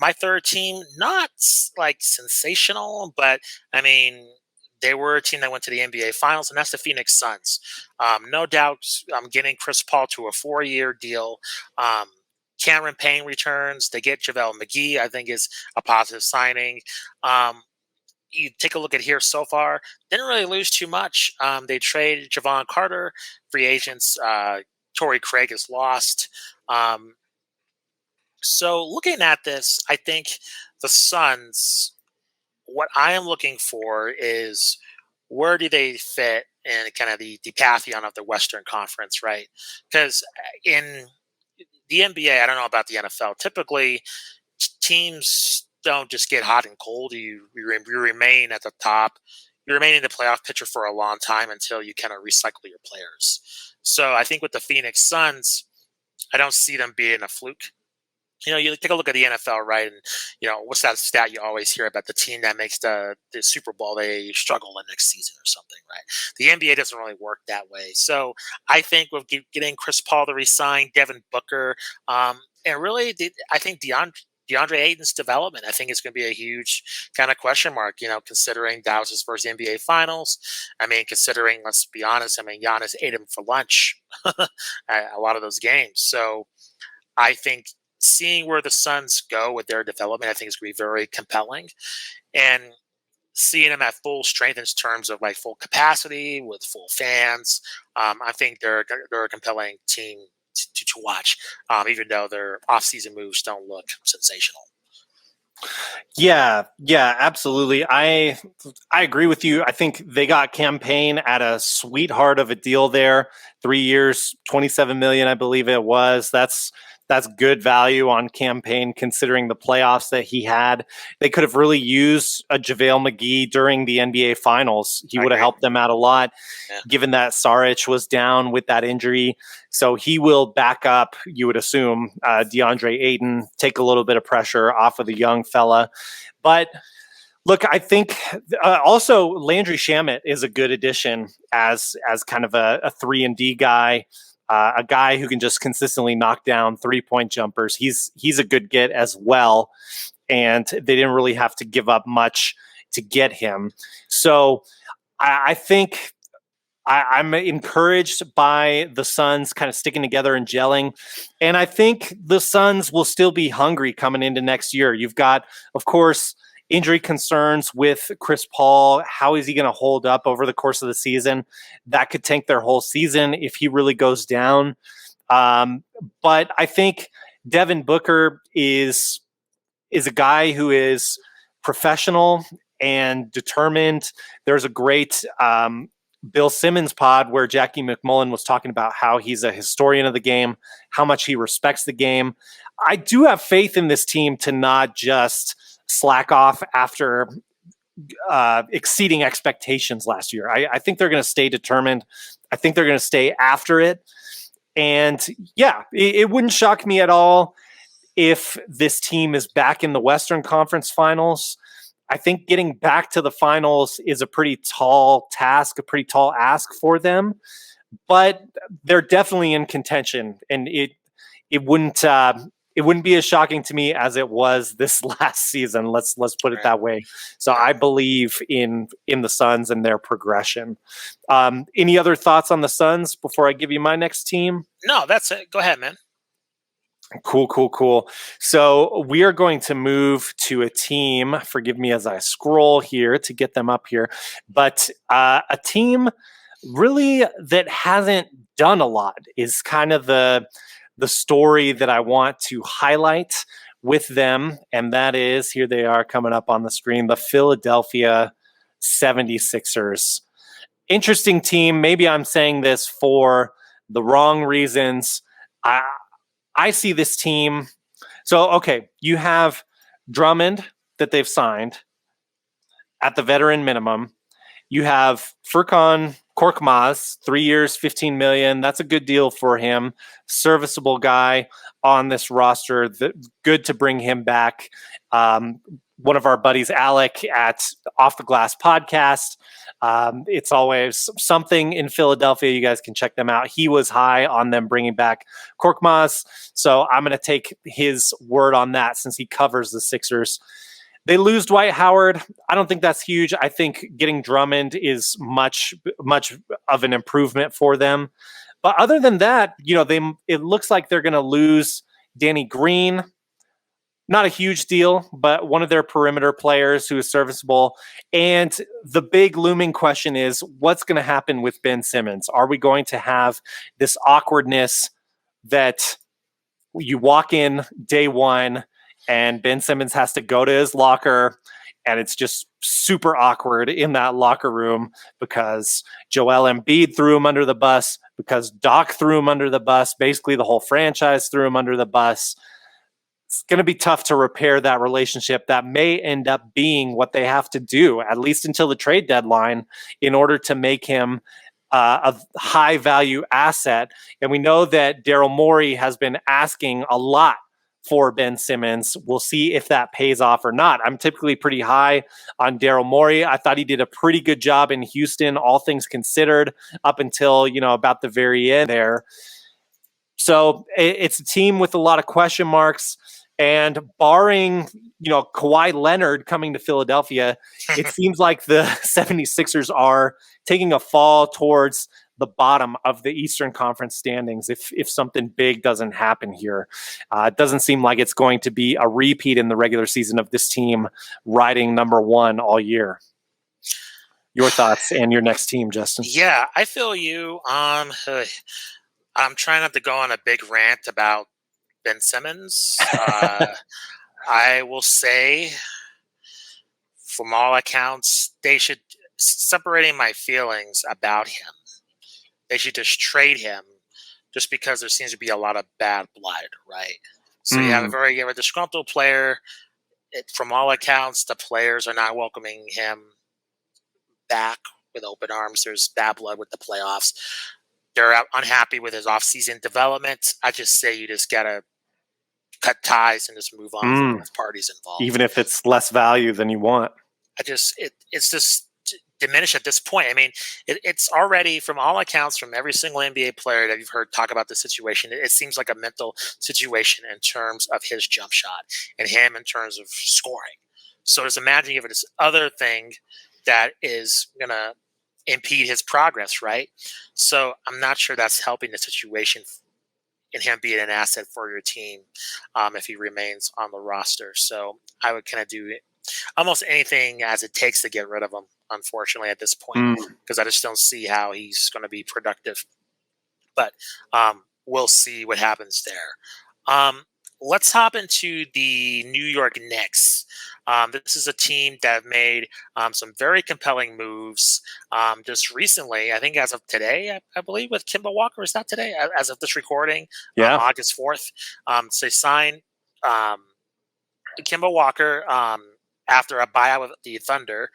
My third team, not like sensational, but I mean, they were a team that went to the NBA Finals, and that's the Phoenix Suns. No doubt, I'm getting Chris Paul to a 4-year deal. Um, Cameron Payne returns. They get JaVale McGee, I think is a positive signing. Um, you take a look at here so far, didn't really lose too much. They traded Javon Carter, free agents. Torrey Craig is lost. Um, so looking at this, I think the Suns, what I am looking for is where do they fit in kind of the pantheon of the Western Conference, right? Because in the NBA, I don't know about the NFL. Typically, teams don't just get hot and cold. You remain at the top. You remain in the playoff picture for a long time until you kind of recycle your players. So I think with the Phoenix Suns, I don't see them being a fluke. You take a look at the NFL, right? And what's that stat you always hear about the team that makes the Super Bowl? They struggle the next season or something, right? The NBA doesn't really work that way. So I think with getting Chris Paul to resign, Devin Booker, and really, I think DeAndre Ayton's development, I think it's going to be a huge kind of question mark. Considering that was his first NBA Finals. I mean, considering, let's be honest, I mean, Giannis ate him for lunch a lot of those games. So I think seeing where the Suns go with their development, I think is going to be very compelling. And seeing them at full strength in terms of like full capacity with full fans, I think they're a compelling team to watch, even though their offseason moves don't look sensational. Yeah, absolutely. I agree with you. I think they got Campaign at a sweetheart of a deal there. 3 years, $27 million, I believe it was. That's good value on Campaign considering the playoffs that he had. They could have really used a JaVale McGee during the NBA Finals. He would have helped them out a lot, given that Saric was down with that injury. So he will back up, you would assume, DeAndre Ayton, take a little bit of pressure off of the young fella. But look, I think also Landry Shamet is a good addition as kind of a 3-and-D guy. A guy who can just consistently knock down 3-point jumpers. He's a good get as well, and they didn't really have to give up much to get him. So I think I'm encouraged by the Suns kind of sticking together and gelling, and I think the Suns will still be hungry coming into next year. You've got, of course, injury concerns with Chris Paul. How is he going to hold up over the course of the season? That could tank their whole season if he really goes down. But I think Devin Booker is a guy who is professional and determined. There's a great Bill Simmons pod where Jackie McMullen was talking about how he's a historian of the game, how much he respects the game. I do have faith in this team to not just slack off after exceeding expectations last year. I think they're going to stay determined. I think they're going to stay after it. And yeah, it wouldn't shock me at all if this team is back in the Western Conference Finals. I think getting back to the finals is a pretty tall task, a pretty tall ask for them, but they're definitely in contention, and it wouldn't be as shocking to me as it was this last season. Let's put it that way. So I believe in the Suns and their progression. Any other thoughts on the Suns before I give you my next team? No, that's it. Go ahead, man. Cool. So we are going to move to a team. Forgive me as I scroll here to get them up here, but a team really that hasn't done a lot is kind of the story that I want to highlight with them, and that is, here they are coming up on the screen, the Philadelphia 76ers. Interesting team. Maybe I'm saying this for the wrong reasons. I see this team. So, okay, you have Drummond that they've signed at the veteran minimum. You have Furkan Korkmaz, 3 years, $15 million. That's a good deal for him. Serviceable guy on this roster. Good to bring him back. one of our buddies, Alec, at Off the Glass podcast. It's always something in Philadelphia. You guys can check them out. He was high on them bringing back Korkmaz. So I'm going to take his word on that since he covers the Sixers. They lose Dwight Howard. I don't think that's huge. I think getting Drummond is much of an improvement for them. But other than that, it looks like they're going to lose Danny Green. Not a huge deal, but one of their perimeter players who is serviceable. And the big looming question is, what's going to happen with Ben Simmons? Are we going to have this awkwardness that you walk in day one and Ben Simmons has to go to his locker and it's just super awkward in that locker room because Joel Embiid threw him under the bus, because Doc threw him under the bus, basically the whole franchise threw him under the bus. It's going to be tough to repair that relationship. That may end up being what they have to do, at least until the trade deadline, in order to make him a high value asset. And we know that Daryl Morey has been asking a lot for Ben Simmons. We'll see if that pays off or not. I'm typically pretty high on Daryl Morey. I thought he did a pretty good job in Houston, all things considered, up until, about the very end there. So it's a team with a lot of question marks. And barring, Kawhi Leonard coming to Philadelphia, it seems like the 76ers are taking a fall towards the bottom of the Eastern Conference standings if something big doesn't happen here. It doesn't seem like it's going to be a repeat in the regular season of this team riding number one all year. Your thoughts and your next team, Justin? Yeah, I feel you. I'm trying not to go on a big rant about Ben Simmons. I will say, from all accounts, they should, separating my feelings about him, they should just trade him just because there seems to be a lot of bad blood, right? So you have a disgruntled player. From all accounts, the players are not welcoming him back with open arms. There's bad blood with the playoffs. They're unhappy with his offseason development. I just say you just got to cut ties and just move on from both parties involved. Even if it's less value than you want. It's just diminished at this point. I mean, it's already, from all accounts, from every single NBA player that you've heard talk about the situation, it seems like a mental situation in terms of his jump shot and him in terms of scoring. So just imagine if this other thing that is going to impede his progress, right? So I'm not sure that's helping the situation and him being an asset for your team if he remains on the roster. So I would kind of do almost anything as it takes to get rid of him, unfortunately, at this point, because I just don't see how he's going to be productive. But we'll see what happens there. Let's hop into the New York Knicks. This is a team that made some very compelling moves just recently. I think as of today, I believe, with Kemba Walker. Is that today? As of this recording, August 4th. So they signed Kemba Walker after a buyout with the Thunder.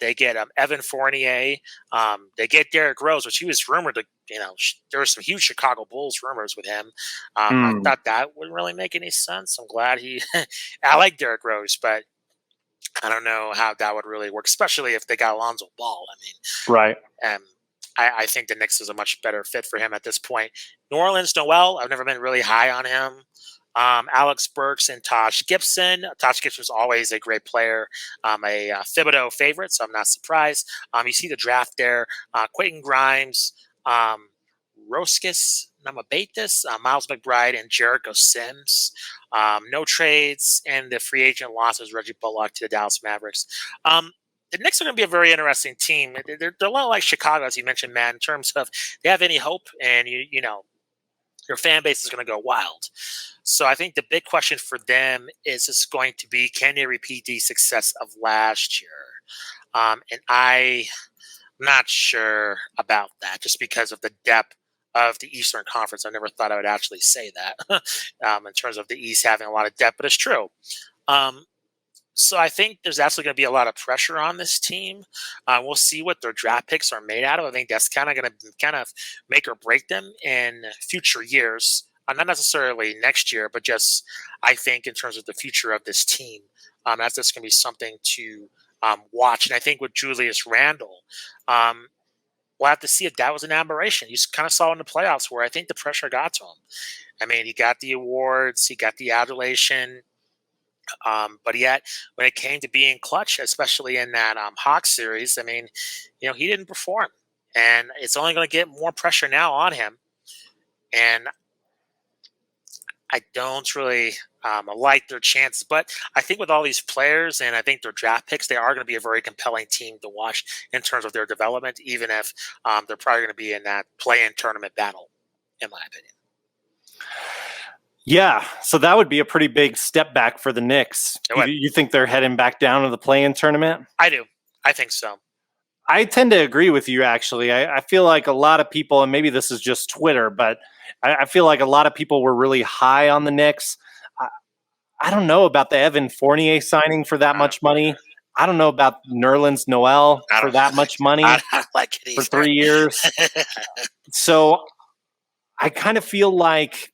They get Evan Fournier. They get Derrick Rose, which he was rumored to, there were some huge Chicago Bulls rumors with him. I thought that wouldn't really make any sense. I'm glad I like Derrick Rose, but I don't know how that would really work, especially if they got Alonzo Ball. I mean, right. I think the Knicks is a much better fit for him at this point. New Orleans, Noel, I've never been really high on him. Alex Burks and Taj Gibson. Taj Gibson was always a great player, a Thibodeau favorite, so I'm not surprised. You see the draft there. Quentin Grimes, Roskis Namabatis, Miles McBride, and Jericho Sims. No trades, and the free agent losses Reggie Bullock to the Dallas Mavericks. The Knicks are going to be a very interesting team. They're a lot like Chicago, as you mentioned, Matt, in terms of they have any hope, and your fan base is going to go wild. So I think the big question for them is just going to be, can they repeat the success of last year? And I'm not sure about that, just because of the depth of the Eastern Conference. I never thought I would actually say that in terms of the East having a lot of depth, but it's true. So I think there's actually going to be a lot of pressure on this team. We'll see what their draft picks are made out of. I think that's kind of going to make or break them in future years. Not necessarily next year, but just I think in terms of the future of this team That's just going to be something to watch. And I think with Julius Randle, um, we'll have to see if that was an aberration. You kind of saw in the playoffs where I think the pressure got to him. I mean, he got the awards, he got the adulation, but yet when it came to being clutch, especially in that Hawks series, I mean, he didn't perform, and it's only going to get more pressure now on him. And I don't really like their chances, but I think with all these players and I think their draft picks, they are going to be a very compelling team to watch in terms of their development, even if they're probably going to be in that play-in tournament battle, in my opinion. Yeah, so that would be a pretty big step back for the Knicks. You think they're heading back down to the play-in tournament? I do. I think so. I tend to agree with you, actually. I feel like a lot of people, and maybe this is just Twitter, but I feel like a lot of people were really high on the Knicks. I don't know about the Evan Fournier signing for that much money. I don't know about Nerlens Noel for that much money for 3 years. So I kind of feel like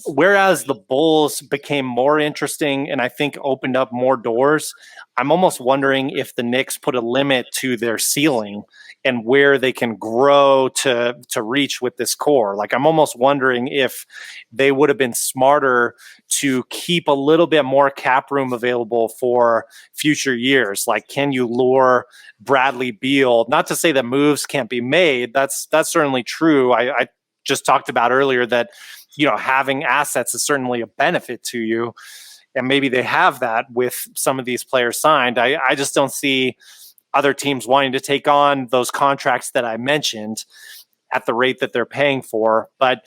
whereas the Bulls became more interesting and I think opened up more doors, I'm almost wondering if the Knicks put a limit to their ceiling and where they can grow to reach with this core. Like, I'm almost wondering if they would have been smarter to keep a little bit more cap room available for future years. Like, can you lure Bradley Beal? Not to say that moves can't be made. That's certainly true. I just talked about earlier that having assets is certainly a benefit to you. And maybe they have that with some of these players signed. I just don't see other teams wanting to take on those contracts that I mentioned at the rate that they're paying for. But,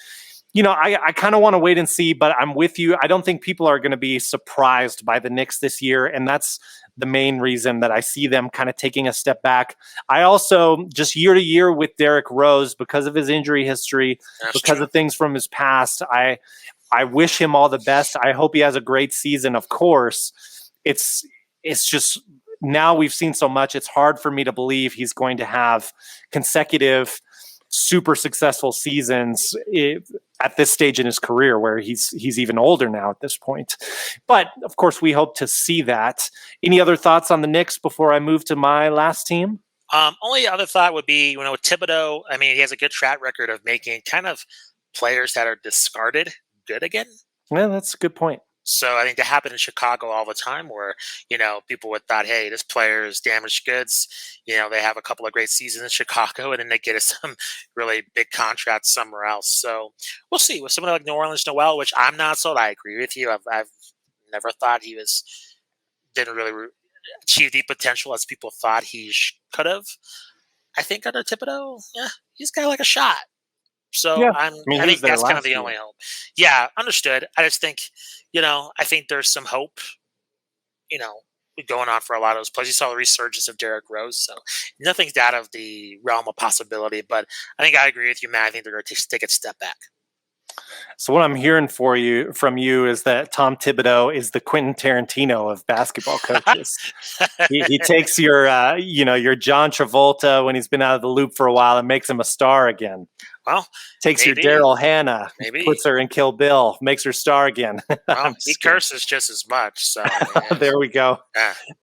I kind of want to wait and see, but I'm with you. I don't think people are going to be surprised by the Knicks this year. And that's the main reason that I see them kind of taking a step back. I also, just year to year with Derrick Rose, because of his injury history, because of things from his past, I wish him all the best. I hope he has a great season, of course. It's just, now we've seen so much, it's hard for me to believe he's going to have consecutive super successful seasons at this stage in his career, where he's even older now at this point. But of course, we hope to see that. Any other thoughts on the Knicks before I move to my last team? Only other thought would be, with Thibodeau, I mean, he has a good track record of making kind of players that are discarded good again. Yeah, that's a good point. So I think that happened in Chicago all the time where, people would thought, hey, this player is damaged goods. They have a couple of great seasons in Chicago and then they get some really big contracts somewhere else. So we'll see with someone like Nerlens Noel, which I'm not sold. I agree with you. I've never thought he didn't really achieve the potential as people thought he could have. I think under Thibodeau, yeah, he's got like a shot. So yeah, I think that's kind of the only hope. Yeah, understood. I just think, I think there's some hope, going on for a lot of those players. You saw the resurgence of Derrick Rose, so nothing's out of the realm of possibility. But I think I agree with you, Matt. I think they're going to take a step back. So what I'm hearing from you is that Tom Thibodeau is the Quentin Tarantino of basketball coaches. he takes your John Travolta when he's been out of the loop for a while and makes him a star again. Well, takes maybe. your Daryl Hannah, maybe puts her in Kill Bill, makes her star again. Well, he curses just as much. So there we go. Yeah.